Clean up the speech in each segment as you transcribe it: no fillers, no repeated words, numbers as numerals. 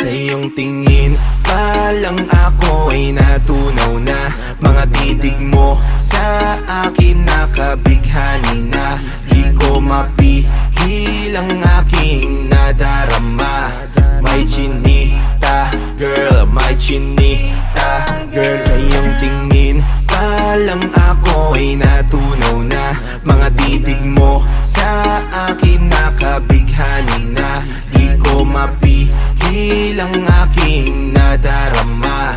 Sa iyong tingin pa lang ako ay natunaw na. Mga titig mo sa akin nakabighani na. Di ko mapihil ang aking nadarama. May chinita, girl, may chinita, girl. Sa iyong tingin pa lang ako ay natunaw na. Mga titig mo sa akin nakabighani na. Di ko mapihil ang aking nadarama.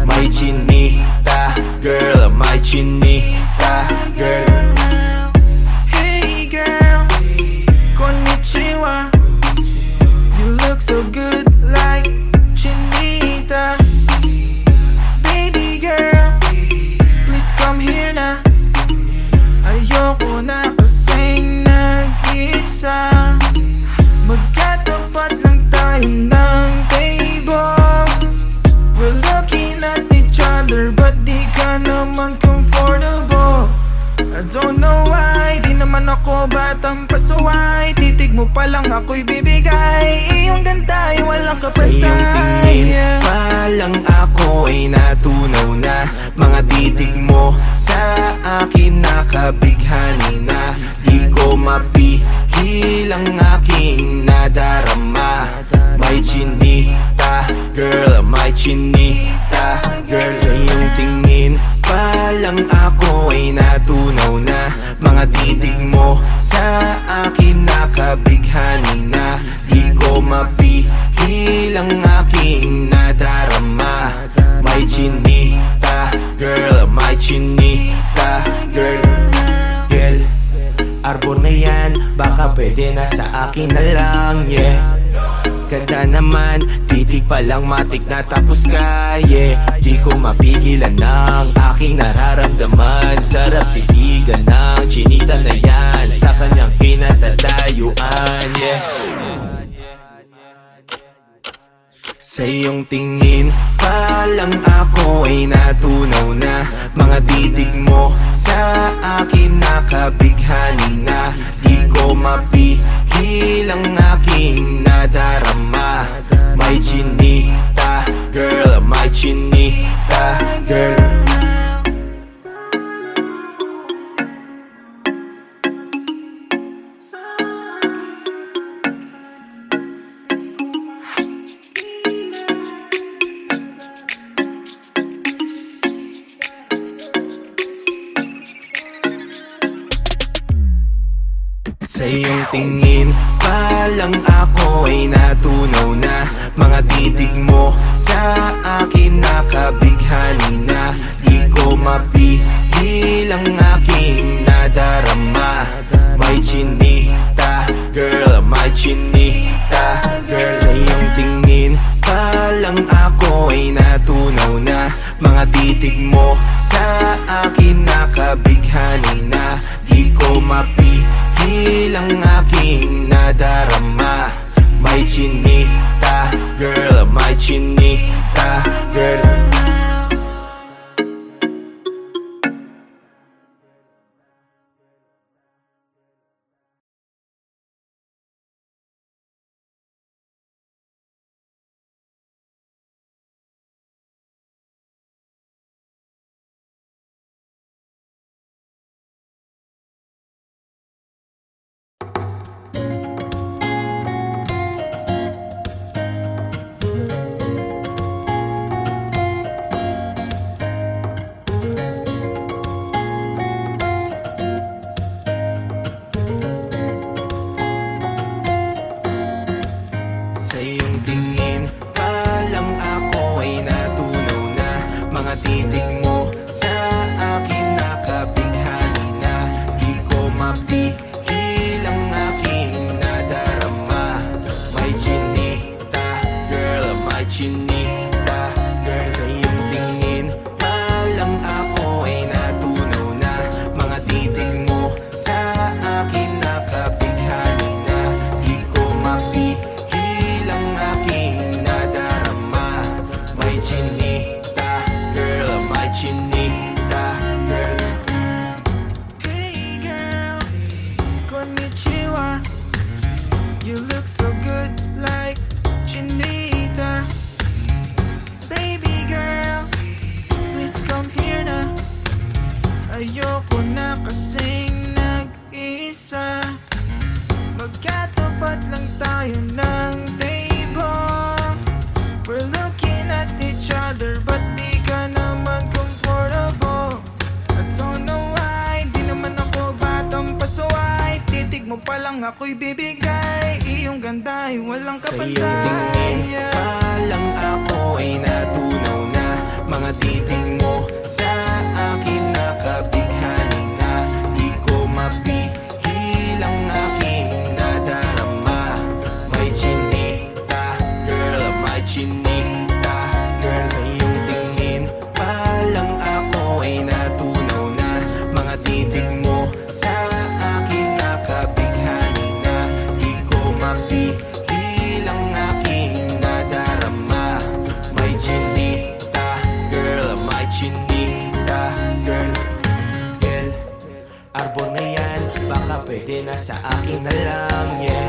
May chinita, girl, may chinita, girl. Hey girl, konnichiwa. You look so good like Chinita. Baby girl, please come here na. Ayoko na kasing nag-isa. Magkatapat lang tayo ng table. We're looking at each other but di ka naman comfortable. I don't know why, di naman ako batang pasaway. Titig mo pa lang ako'y bibigay. Iyong ganda ay walang Sa iyong kapantay. tingin pa lang ako ay natunaw na. Mga titig mo sa akin nakabighani na. Di ko mapihil ang aking nadarama. May chinita, girl, may chinita, girl. Sa iyong tingin pa lang ako ay natunaw na. Mga titig mo sa akin nakabighani na. Di ko mapihil ang aking nadarama. May chinita, girl, may chinita, girl. Girl, arbor na yan, baka pwede na sa akin na lang, yeah. Ganda naman, titig pa lang matik na tapos ka, yeah. Di ko mapigilan ng aking nararamdaman. Sarap titigan ng chinita na yan sa kanyang kinatatayuan, yeah. Sa iyong tingin pa lang ako ay natunaw na. Mga titig mo sa akin nakabighani na. Di ko mapihil ang aking nadarama. May chinita, girl, may chinita, girl. Sa iyong tingin pa lang ako ay natunaw na. Mga titig mo sa akin nakabighani na. Di ko mapihil ang aking nadarama. May chinita, girl, may chinita, girl. Sa iyong tingin pa lang ako ay natunaw na. Mga titig mo sa akin nakabighani na. Di ko mapihil ang aking nadarama. May chinita, girl, may chinita, girl. Sa iyong tingin pa lang ako ay natunaw na. Mga titig mo sa akin nakabighani na. Di ko mapihil ang aking nadarama. May chinita, girl, may chinita, girl. Sa iyong tingin pa lang ako ay natunaw na. Mga titig mo sa akin nakabighani na. Di ko mapihil ang aking nadarama. May chinita, girl, may Ayoko na kasing nag-isa. Magkatapat lang tayo ng table. We're looking at each other, but di ka naman comfortable. I don't know why, di naman ako batang pasaway. Titig mo pa lang ako'y bibigay. Iyong ganda ay walang Sa iyong kapantay. tingin pa lang ako ay natunaw na. Mga titig mo sa akin nakabighani na. Di ko mapihil ang aking nadarama. May chinita, girl, may chinita, girl. Sa iyong tingin pa lang ako ay natunaw na. Mga titig mo sa akin nakabighani na. Di ko mapihil ang aking nadarama. May chinita, girl, may chinita, girl. Girl, arbor na yan, baka pwede na sa akin na lang, yeah.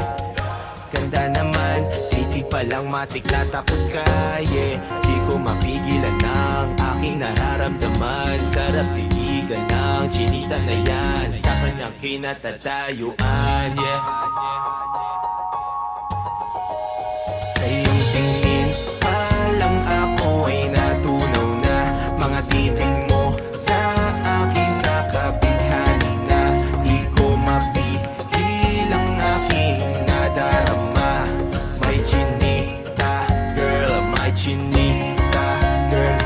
Ganda naman, titig pa lang matik na tapos ka, yeah. Di ko mapigilan ang aking nararamdaman. Sarap titigan ng chinita na yan sa kanyang kinatatayuan, yeah. Sa iyong tingin pa lang ako ay natunaw na. Mga titig mo sa aking nakabighani na. Di ko mapihil ang aking nadarama. May chinita, girl, may chinita, girl.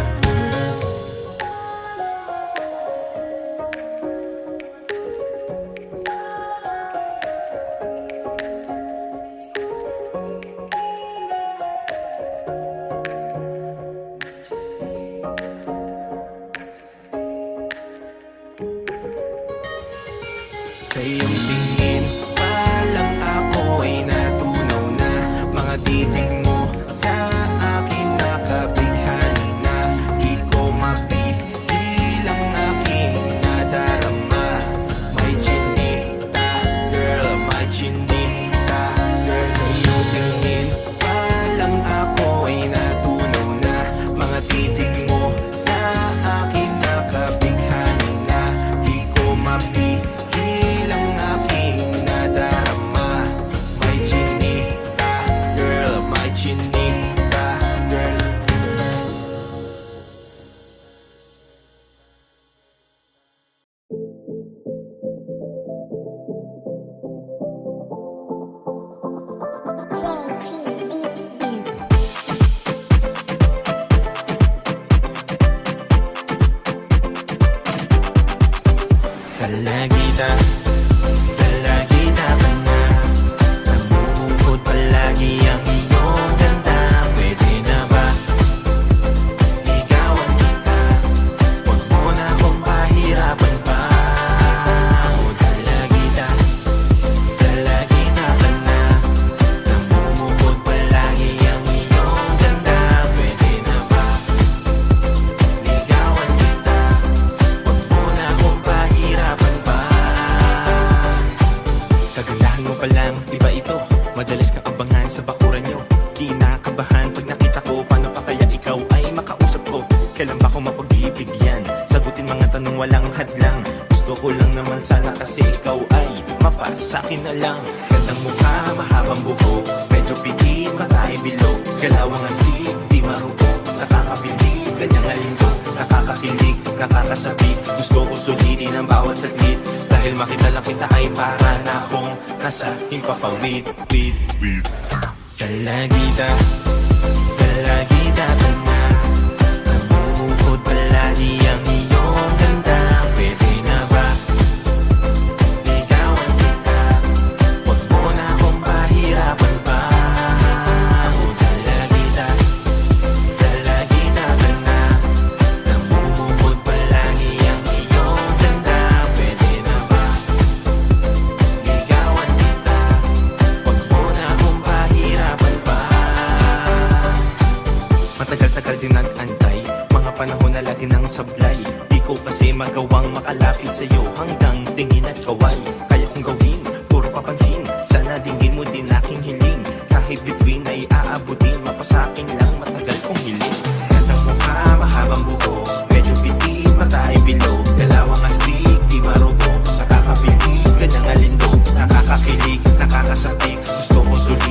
Sa iyong tingin pa lang ako ay natunaw na. Mga titig mo sa akin nakabighani na. Di ko mapihil ang aking nadarama. May chinita, girl, may chinita, girl. Sa iyong tingin pa lang ako ay natunaw na. Mga titig mo sa akin nakabighani na. Di ko mapihil ang aking nadarama. May chinita, girl, may chinita, girl. Kalagita, kalagita ka na. Namumukod palagi ang iyong ganda. Pwede na ba ligawan kita? Huwag mo na akong pahirapan pa. O kalagita, kalagita ka na. Namumukod palagi ang iyong ganda. Pwede na ba ligawan kita? Huwag mo na akong pahirapan pa. Kagandahan mo pa lang, di ba ito? Madalas kang abangan sa bakuran nyo. Kinakabahan pag nakita ko, paano pa kaya ikaw ay makausap ko? Kailan ba ko mapagbibigyan? Sagutin mga tanong walang hadlang. Gusto ko lang naman sana kasi ikaw ay mapasa sa akin na lang. Gandang mukha, mahabang buhok, medyo pitit, mata ay bilog. Galawang astig, di marupok, nakakabilib, ganyang alinggo. Nakakakilig, nakakasabik, gusto ko sulitin ang bawat saglit. Dahil makita lang kita ay para na akong nasa himpapawid. Kalagita, kalagita ka na. Namumukod palagi ang iyong ganda. Pwede na ba ligawan kita? Huwag mo na akong pahirapan pa. O kalagita, kalagita ka na. Namumukod palagi ang iyong ganda. Pwede na ba ligawan kita? Huwag mo na akong pahirapan pa. Matagal-tagal din nag-antay, mga panahon na lagi nang sablay. Di ko kasi magawang makalapit sa'yo hanggang tingin at kaway. Kaya kong gawin, puro papansin, sana dinggin mo din aking hiling. Kahit bituin ay aabutin, mapasakin lang matagal kong hiling. Gandang mukha, mahabang buhok, medyo pitit, mata ay bilog. Dalawang astig,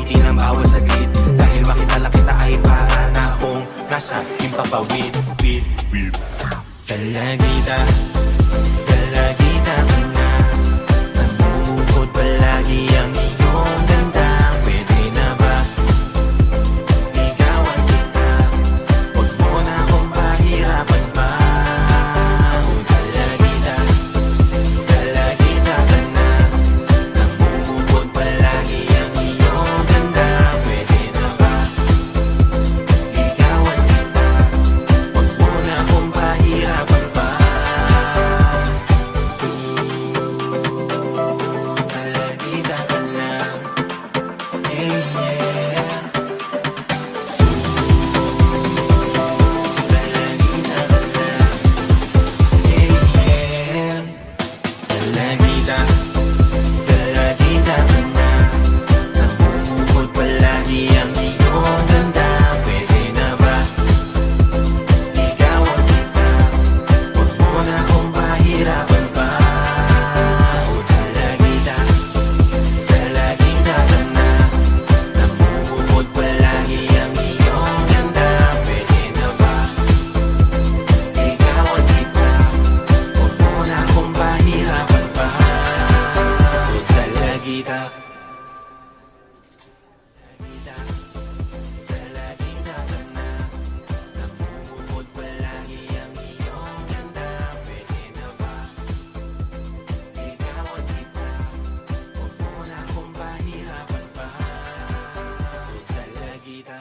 bitin ang bawat saglit. Dahil makita lang kita ay para na akong nasa himpapawid. Dalagita, dalagita ka na. Namumukod palagi ang iyong ganda. Pwede na ba ligawan kita? Huwag mo na akong pahirapan pa. Oh, dalagita, dalagita ka na. Namumukod palagi ang iyong ganda. Pwede na ba ligawan kita? Huwag mo na akong pahirapan pa. Dalagita ka na. Hey, yeah. Dalagita ka na. Hey, yeah. Dalagita, dalagita ka na. Namumukod palagi ang iyong ganda. Pwede na ba ligawan kita? Huwag mo na akong pahirapan pa. Oh, dalagita, dalagita ka na. Namumukod palagi ang iyong ganda. Pwede na ba ligawan kita? Huwag mo na akong pahirapan pa. Oh, dalagita, dalagita ka na. Namumukod palagi ang iyong ganda. Pwede na ba ligawan kita? Huwag mo na akong pahirapan pa. Oh, dalagita.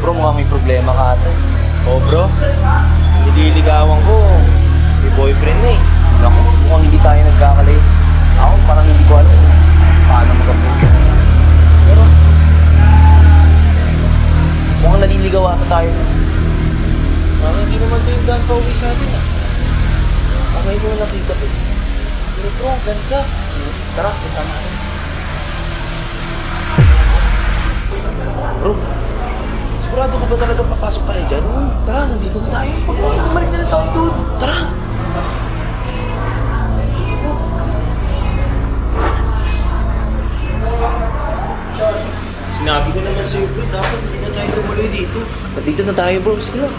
Bro, mukhang may problema ka ata. Oh bro, nililigawan ko. May boyfriend na eh. Naku, mukhang hindi tayo nagkakalay. Ako, parang hindi ko alam paano mag-approach. Pero, mukhang naliligaw ata tayo. Parang hindi naman ito yung daan pa uwi sa atin ah. Okay ko nakita ko. Pero bro, ang ganda. Tara, punta natin. Bro, sigurado ka ba talaga papasok tayo dyan? Tara, nandito na tayo. Bumalik na tayo doon. Tara! Sinabi ko naman sa'yo bro, dapat hindi na tayo tumuloy dito. Nandito na tayo, bro. Sige lang.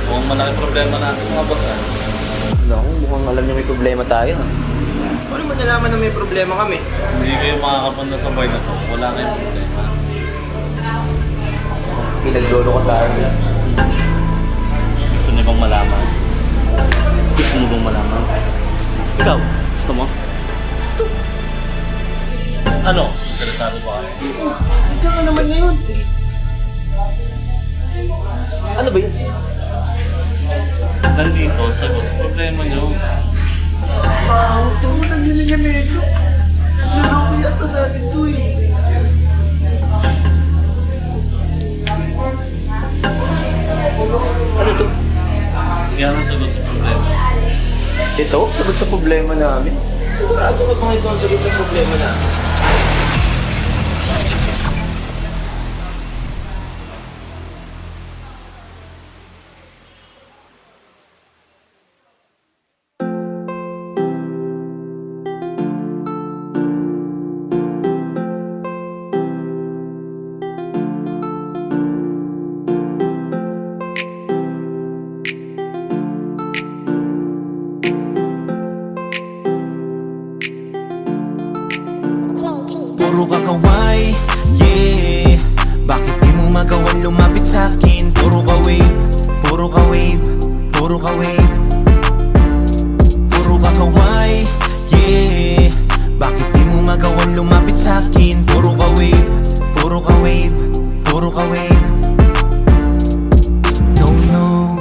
Mukhang malaki problema natin mga boss ah. Naku, mukhang alam niyo may problema tayo. Paano mo nalaman na may problema kami? Hindi kayo makakapunta sa bar na to. Wala kayong problema. Pinaglolo ka tayo. Gusto niyo bang malaman? Gusto mo bang malaman? Ikaw, gusto mo? Ano? Interesado ba kayo? Nandiyan ka naman ngayon. Ano ba yun? Nandito, sagot sa problema niyo. Wow, tulungan niyo niya medyo. Naloko yata sa atin to eh. Ano to? Yan ang sagot sa problema. Ito? Sagot sa problema namin? Sigurado ka bang ito ang sagot sa problema na? Puro kakaway, yeah. Bakit di mo magawan lumapit sa'kin? Puro ka wave, puro ka wave, puro ka wave. Puro kakaway, yeah. Bakit di mo magawan lumapit sa'kin? Puro ka wave, puro ka wave, puro ka wave. Don't know,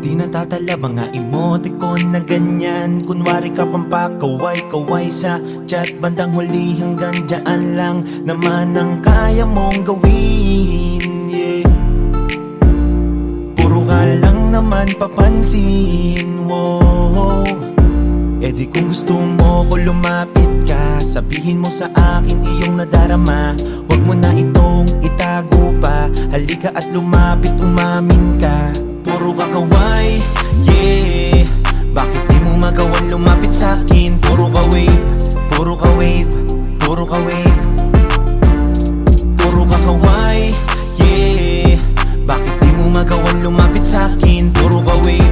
di natatalab ang nga emoticon na ganyan. Kunwari ka pang pakaway-kaway sa chat. Bandang huli hanggang dyan lang naman ang kaya mong gawin, yeah. Puro ka lang naman papansin, wow. E di kung gusto mo ko lumapit ka, sabihin mo sa akin iyong nadarama. Huwag mo na itong itago pa, halika at lumapit, umamin ka. Puro kakaway, yeah. Bakit di mo magawan lumapit sa'kin. Puro ka wave, puro ka wave, puro ka wave, puro ka kaway, yeah. Bakit di mo magawan lumapit sa'kin? Puro ka wave,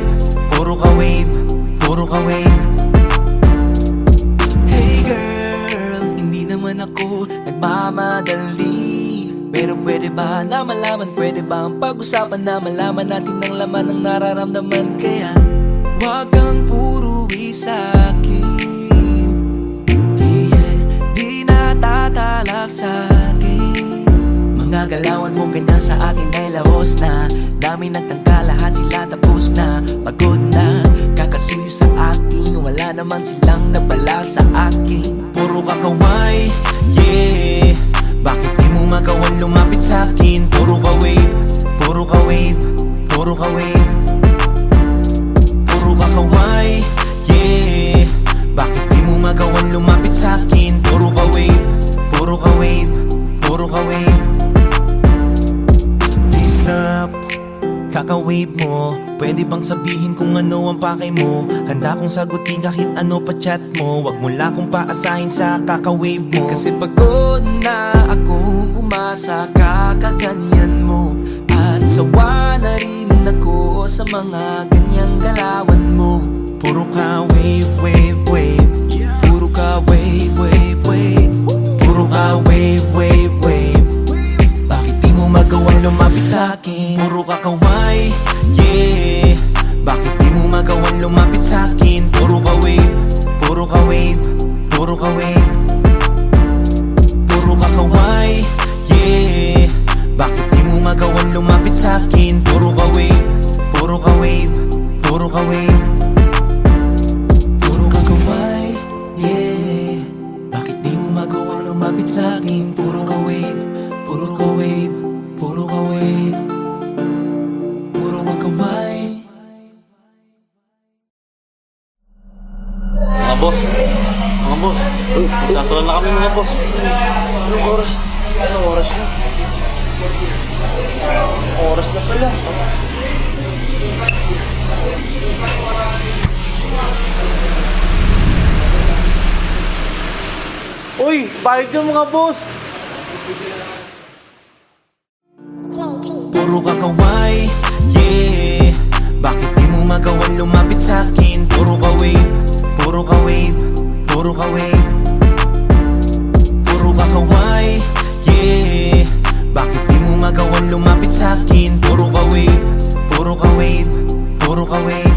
puro ka wave, puro ka wave. Hey girl, hindi naman ako nagmamadali, pero pwede ba na malaman, pwede ba ang pag-usapan na malaman natin ang laman ng nararamdaman? Kaya wag kang puro wave sa'kin, yeah. Di natatalab sa'kin. Mga galawan mong ganyan sa akin ay laos na. Dami nagtangka, lahat sila tapos na. Pagod na, kakasuyo sa akin. Wala naman silang napala sa akin. Puro ka kaway, yeah. Bakit di mo magawan lumapit sa'kin? Puro ka wave, puro ka wave, puro ka wave, puro ka kaway, yeah. Bakit di mo magawan lumapit sa'kin? Puro ka wave, puro ka wave, puro ka wave. Please stop, kaka-wave mo. Pwede bang sabihin kung ano ang pakay mo? Handa kong sagutin kahit ano pa chat mo. Wag mo lang kong paasahin sa kaka-wave mo. Kasi pagod na akong umasa, kakaganyan mo. At sawa na rin ako sa mga ganyang galawan mo. Puro ka wave, wave, wave, puro ka wave, wave, wave, puro ka wave, wave, wave. Bakit di mo magawang lumapit sa'kin? Puro ka kaway, yeah. Bakit di mo magawang lumapit sa'kin? Puro ka wave, puro ka wave, puro ka wave, puro ka kaway, yeah. Bakit di mo magawang lumapit sa'kin? Puro ka wave, puro ka wave, puro ka wave, puro ka kaway, yeah. Bakit di mo magawang lumapit sa'kin? Puro ka wave, puro ka wave, puro ka wave, puro ka kaway. Mga boss, mga boss, sasara na kami mga boss. Anong oras? Anong oras na? Oras na pala. Uy, bayad yung mga boss. Puro ka kaway, yeah. Bakit di mo magawan lumapit sa'kin? Puro ka wave, puro ka wave, puro ka wave, puro ka kaway, yeah. Bakit di mo magawan lumapit sa'kin? Puro ka wave, puro ka wave, puro ka wave.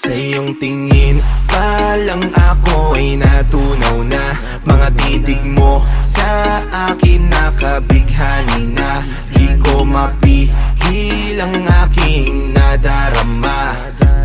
Sa iyong tingin pa lang ako ay natunaw na. Mga titig mo sa akin nakabighani na. Di ko mapihil ang aking nadarama.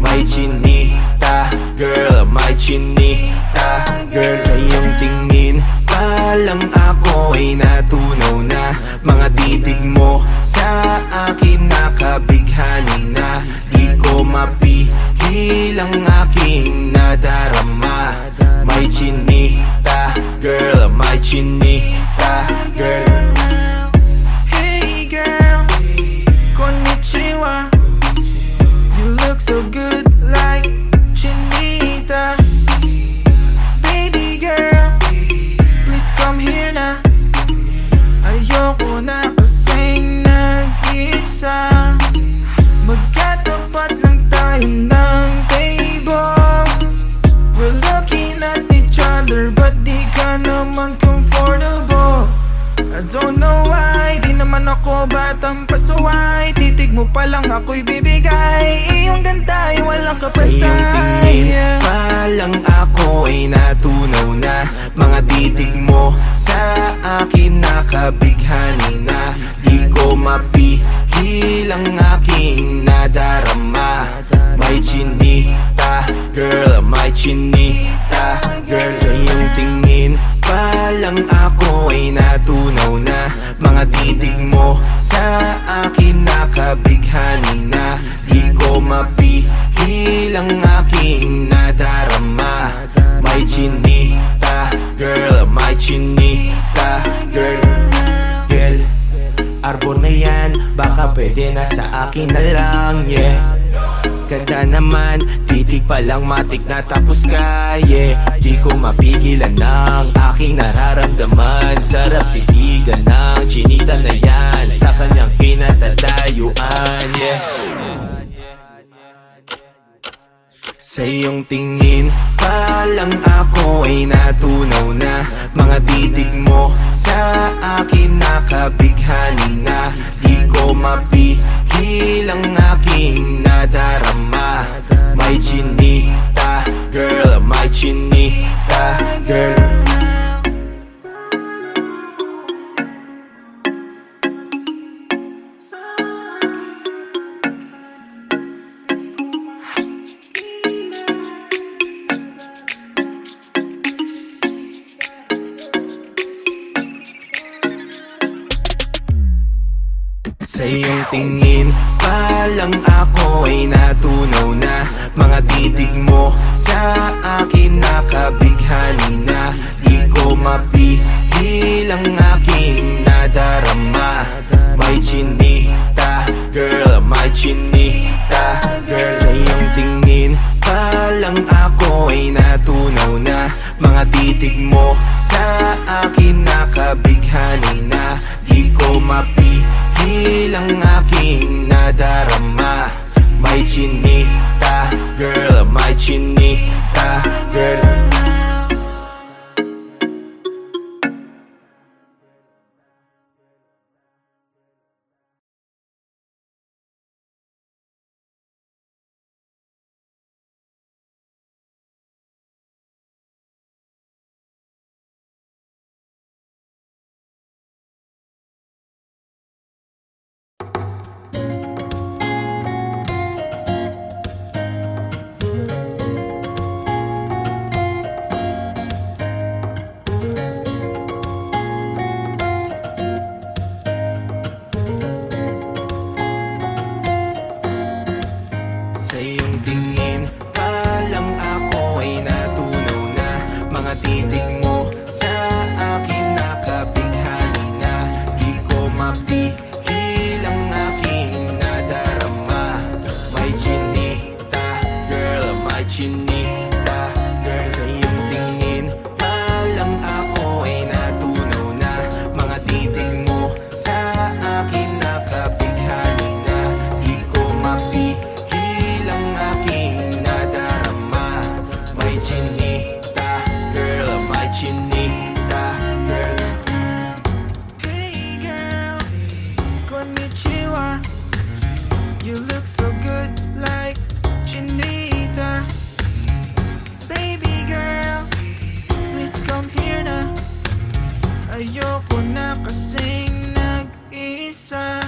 May chinita, girl, may chinita, girl. Sa iyong tingin pa lang ako ay natunaw na. Mga titig mo sa akin nakabighani na. Di ko mapihil ang aking nadarama. May chinita, girl, may chinita, girl. Hey girl, konnichiwa. You look so good like Chinita. Baby girl, please come here na. Ayoko na kasing nag-isa. Magkatapat lang tayo ng table. We're looking at each other, but di ka naman comfortable. I don't know why, di naman ako batang pasuway. Titig mo pa lang ako'y bibigay. Iyong ganda ay walang Sa iyong kapatay. tingin pa lang ako ay natunaw na. Mga titig mo sa akin nakabighani na. Di ko mapihil ang aking nadarama. May chinita, girl, may chinita, girl. Sa iyong tingin pa lang ako ay natunaw na. Mga titig mo sa akin nakabighani na. akin na lang, yeah. Ganda naman, titig pa lang matik na tapos ka, yeah. Di ko mapigilan ng aking nararamdaman. Sarap titigan ng chinita na yan sa kanyang kinatatayuan, yeah. Sa iyong tingin pa lang ako ay natunaw na. Mga titig mo sa akin nakabighani na. Di ko mapihil ang aking nadarama. May chinita, girl, may chinita, girl. Sa iyong tingin pa lang ako ay natunaw na. Mga titig mo sa akin nakabighani na. Di ko mapihil ang aking nadarama. May chinita, girl, may chinita, girl. Sa iyong tingin pa lang ako ay natunaw na. Mga titig mo sa akin nakabighani na. Di ko mapihil ang aking nadarama. May chinita, girl, may chinita, girl. Sa iyong tingin pa lang ako ay natunaw na. Mga titig mo sa akin nakabighani na. Di ko mapihil ang aking nadarama. May chinita, girl, may chinita, girl. Sa iyong tingin pa lang ako ay natunaw na. Mga titig mo sa akin nakabighani na. Di ko mapihil ang aking nadarama. May chinita, girl, may chinita, girl. Hey girl, konnichiwa. You look so good like chinita. Baby girl, please come here na. Ayoko na kasing nag-isa.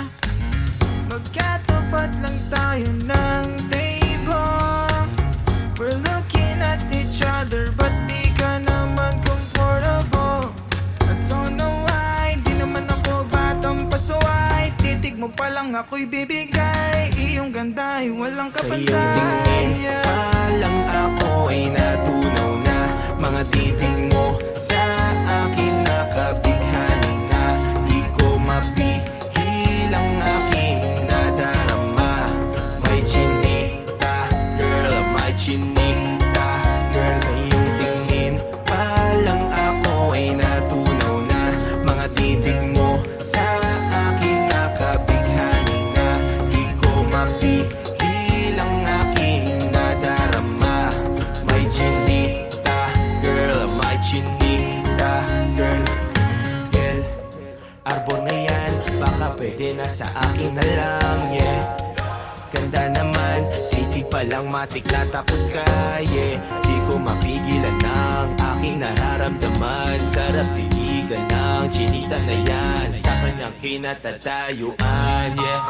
Magkatapat lang tayo ng table. We're looking at each other, but di ka naman comfortable. I don't know why, di naman ako batang pasaway. Titig mo pa lang ako'y bibigay. Iyong ganda ay walang Sa iyong kapantay. tingin pa lang ako ay natunaw na. Mga titig mo sa akin nakabighani na. Di ko mapihil ang aking nadarama. May chinita, girl, may chinita, girl. Sa iyong tingin pa lang ako ay natunaw na. Mga titig mo sa akin nakabighani na. Di ko mapihil ang aking nadarama. May chinita, girl, may chinita, girl. Girl, arbor na yan, baka pwede na sa akin na lang, yeah. Ganda naman, titig pa lang matik na tapos ka, yeah. Di ko mapigilan ng aking nararamdaman. Sarap titigan ng chinita na yan sa kanyang kinatatayuan, yeah.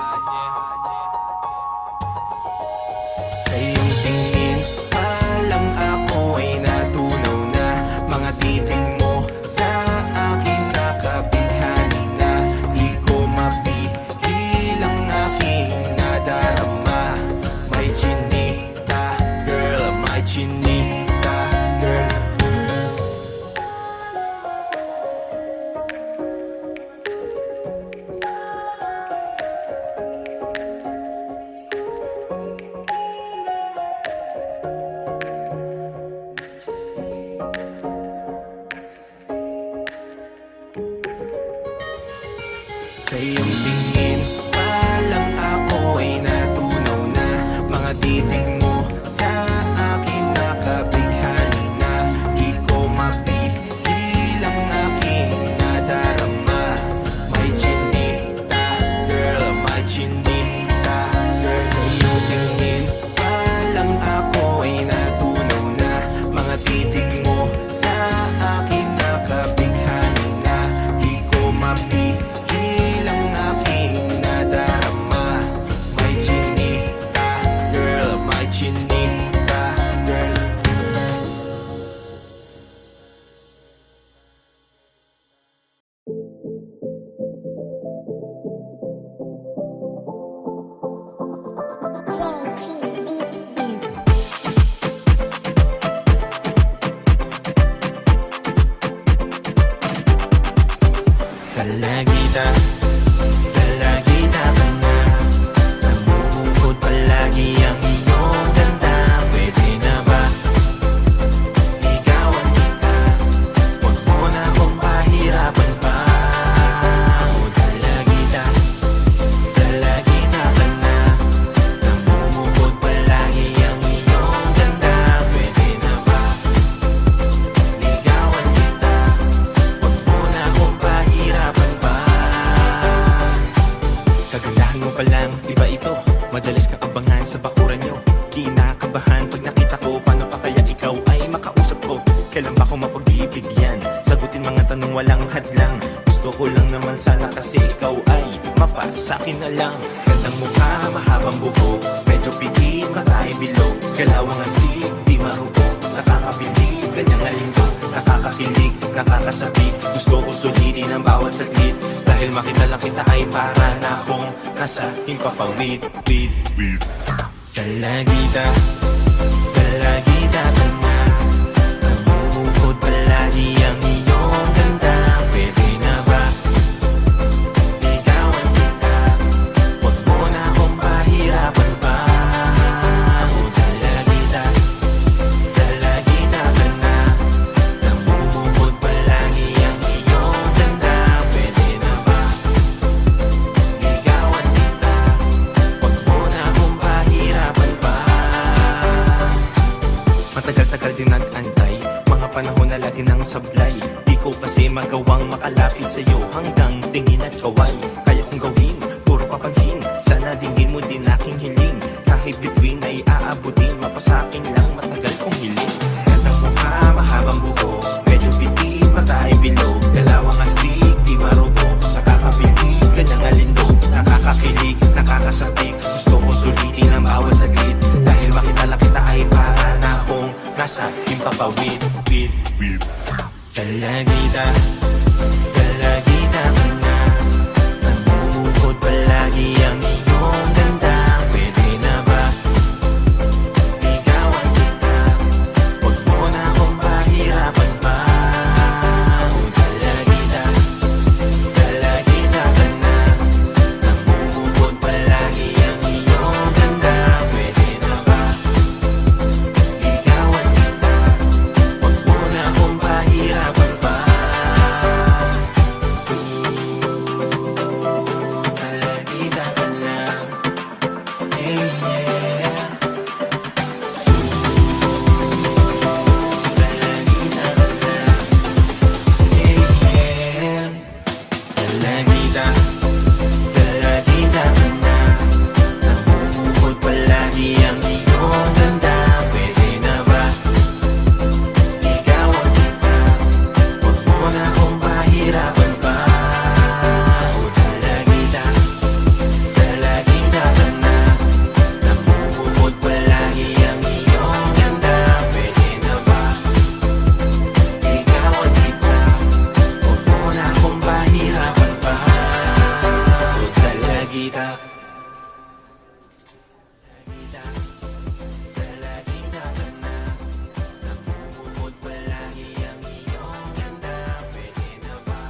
Sa iyong tingin pa lang ako ay natunaw na. Mga titig mo sa akin nakabighani na. Di ko mapihil ang aking nadarama. May chinita, girl, may chinita, girl. iyong tingin pa lang ako ay natunaw na. Mga titig mo sa akin nakabighani na. Di ko mapigil ang aking nadarama. My chinita, girl, my chinita, girl. Sa iyong tingin pa lang ako ay natunaw na. Mga titig mo sa akin nakabighani na. Di ko mapigil ang aking nadarama. My chinita, girl, my chinita, girl. Kalagita, kalagita ka na. Namumukod palagi ang iyong ganda. Pwede na ba ligawan kita? Huwag mo na akong pahirapan pa. O kalagita, kalagita ka na. Namumukod palagi ang iyong ganda. Pwede na ba ligawan kita? Huwag mo na akong pahirapan pa. Kagandahan mo pa lang, iba ito. Madalas kang abangan sa bakuran nyo. Kinakabahan pag nakita ko. Paano pa kaya ikaw ay makausap ko? Kailan ba ako mapagbibigyan? Sagutin mga tanong walang hadlang. Gusto ko lang naman sana kasi ikaw ay mapasakin na lang. Gandang mukha, mahabang buhok, medyo pitit, mata ay bilog. Galawang astig, di marupok. Nakakabilib, ganyang alinggo. Nakakakilig, nakakasabik. Gusto ko sulitin ang bawat saglit. Dahil makita lang kita ay para na akong nasa himpapawid. Kalagita, kalagita ka na. Namumukod palagi ang iyong ganda. Pwede na ba ligawan kita? Huwag mo na akong pahirapan pa. O kalagita, kalagita ka na. Namumukod palagi ang iyong ganda. Pwede na ba ligawan kita? Huwag mo na akong pahirapan pa. Matagal-tagal din nag-antay, mga panahon na lagi nang sablay. Di ko kasi magawang makalapit sa'yo hanggang tingin at kaway. Kaya kong gawin, puro papansin, sana dinggin mo din aking hiling. Kahit bituin ay aabutin, mapasakin lang matagal kong hiling. Gandang mukha, mahabang buhok, medyo pitit, mata ay bilog. Dalawang astig, di marupok, nakakabilib, ganyang alindog. Nakakakilig, nakakasabik, gusto ko sulitin ang bawat saglit. Dahil makita lang kita ay para na akong nasa himpapawid. Kalagita, kalagita ka na. Namumukod palagi ang iyong ganda. Pwede na ba ligawan kita? Huwag mo na akong pahirapan pa. O kalagita, kalagita ka na. Namumukod palagi ang iyong ganda. Pwede na ba ligawan kita? Huwag mo na akong pahirapan pa. Kalagita ka na. Yeah, yeah. Kalagita ka na. Yeah, yeah. Kalagita, kalagita ka na. Namumukod palagi ang iyong ganda. Pwede na ba ligawan kita? Huwag mo na akong pahirapan pa. O kalagita, kalagita ka na. Namumukod palagi ang iyong ganda. Pwede na ba ligawan kita? Huwag mo na akong pahirapan pa. O kalagita, kalagita, kalagita ka na. Namumukod palagi ang iyong ganda. Pwede na ba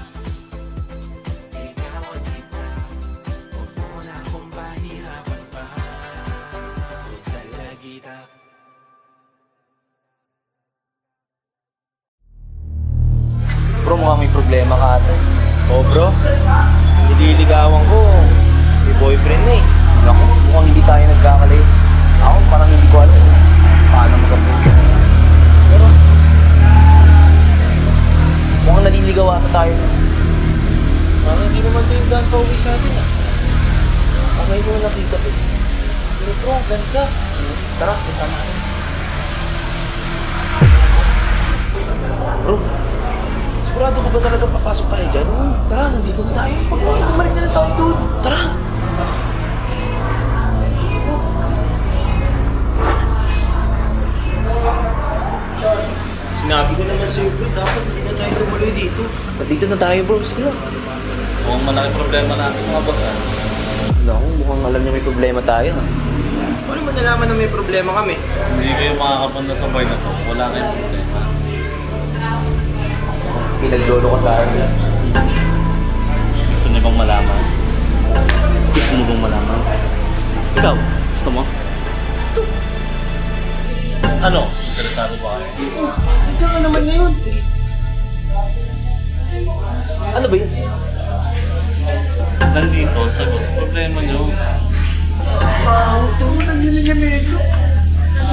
ligawan kita? Huwag mo na akong pahirapan pa. O kalagita. Bro, mukhang may problema ka ata. Oh bro, hindi nililigawan ko, may boyfriend na eh. Naku, mukhang hindi tayo nagkakalay. Ako parang hindi ko alam paano mag-approach. Pero, mukhang naliligaw ata tayo. Parang hindi naman ito yung daan pa uwi sa atin ah. Okay ko na nakita ko. Pero bro, ang ganda. Tara, punta natin. Bro, sigurado ka ba talaga papasok tayo dyan? Oo, tara, nandito na tayo. Bumalik na tayo doon. Tara! Sinabi ko naman sa'yo bro, dapat hindi na tayo tumuloy dito. Nandito na tayo bro, sige lang. Mukhang malaki problema natin mga boss ha. Naku, mukhang alam niyo may problema tayo. Paano mo nalaman na may problema kami? Hindi kayo makakapunta sa buhay na to. Wala kayong problema. Pinaglolo ka tayo. Gusto niyo bang malaman? Gusto mo bang malaman? Ikaw, gusto mo? Ano? Interesado ba kayo? Nandiyan ka naman ngayon. Ano ba yun? Nandito, sagot sa problema niyo. Wow, ito mo nandiyan niya medyo.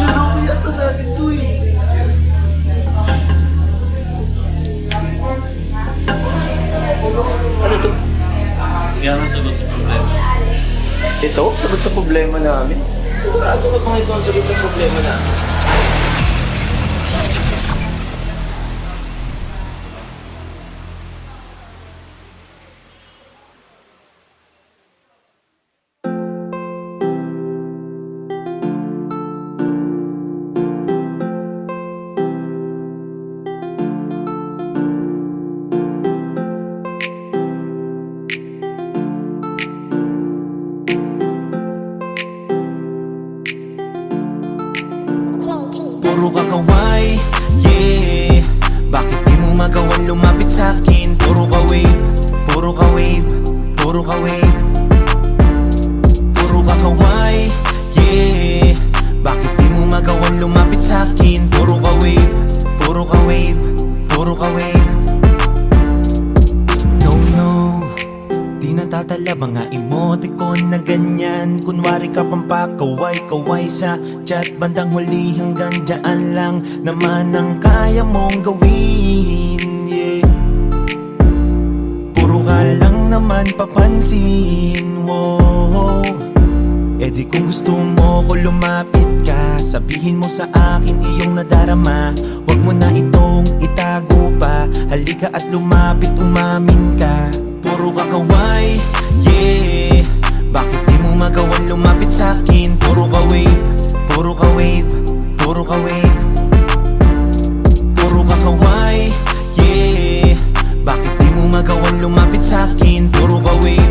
Naloko yata sa atin to eh. Ano to? Yan ang sagot sa problema. Ito? Sagot sa problema namin? Sigurado ka bang ito ang sagot sa problema namin? Puro kakaway, yeah. Bakit di mo magawan lumapit sa'kin? Puro ka wave, puro ka wave, puro ka wave. Puro kakaway, yeah. Bakit di mo magawan lumapit sa'kin? Puro ka wave, puro ka wave, puro ka wave. No, di natatalab ang emoticon na ganyan. Kunwari ka pang pakaway-kaway sa chat. Bandang huli hanggang dyan lang naman ang kaya mong gawin, yeah. Puro ka lang naman papansin, wow. E di kung gusto mo ko lumapit ka, sabihin mo sa akin iyong nadarama. Huwag mo na itong itago pa, halika at lumapit, umamin ka. Puro kakaway, yeah. Bakit di mo magawan lumapit sa'kin? Puro ka wave, puro ka wave, puro ka wave. Puro kakaway, yeah. Bakit di mo magawan lumapit sa'kin? Puro ka wave,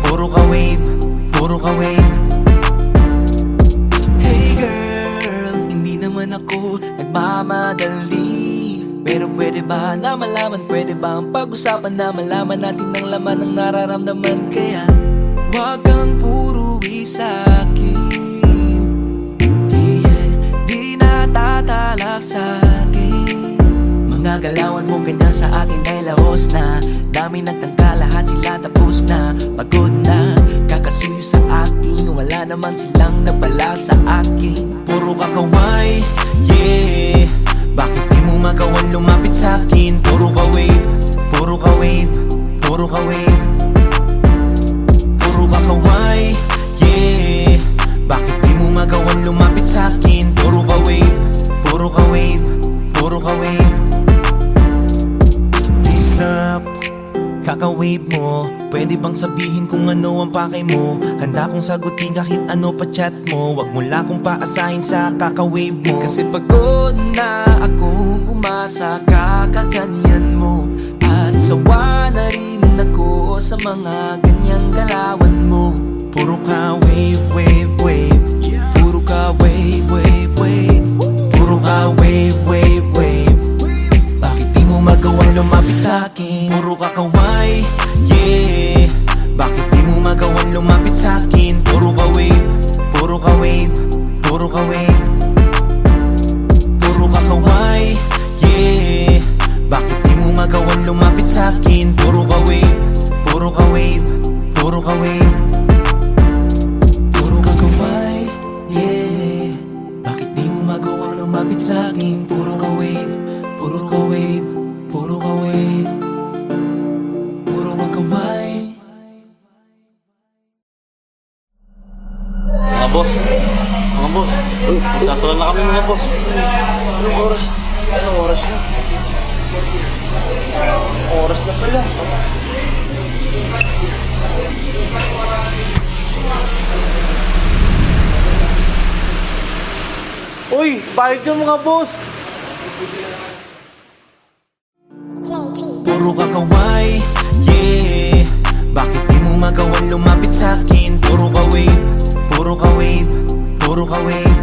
puro ka wave, puro ka wave. Hey girl, hindi naman ako nagmamadali. Pero pwede ba na malaman, pwede ba ang pag-usapan na malaman natin ang laman ng nararamdaman? Kaya wag kang puro wave sa'kin, yeah. Di natatalab sa'kin mga galawan mo ganyan sa akin ay lahos na. Dami nagtangka, lahat sila tapos na. Pagod na, kakasuyo sa akin. Wala naman silang nabala sa akin. Puro kakaway, yeah. Bakit di mo magawan lumapit sa'kin? Puro ka wave, puro ka wave, puro ka wave. Puro kakaway, yeah. Bakit di mo magawan lumapit sa'kin? Puro ka wave, puro ka wave, puro ka wave. Please stop, kaka-wave mo. Pwede bang sabihin kung ano ang pakay mo? Handa kong sagutin kahit ano pa chat mo. Wag mo lang kong paasahin sa kaka-wave mo. Kasi pagod na akong umasa kakaganyan mo. At sawa na rin ako sa mga ganyang galawan mo. Puro ka wave, wave, wave. Puro ka wave, wave, wave. Puro ka wave, wave, wave. Bakit di mo magawang lumapit sa'kin? Puro kakaway, yeah. Bakit di mo magawang lumapit sa'kin? Puro ka wave, puro ka wave, puro ka wave. Puro kakaway, yeah. Bakit di mo magawang lumapit sa'kin? Puro ka wave, puro ka wave, sa'kin. Puro ka wave, puro ka wave, puro ka wave, puro ka kamay. Mga boss, sasara na kami mga boss. Anong oras? Anong oras na? Oras na pala. Uy, bayad yung mga boss! Puro ka kaway, yeah. Bakit di mo magawan lumapit sa'kin? Puro ka wave, puro ka wave, puro ka wave,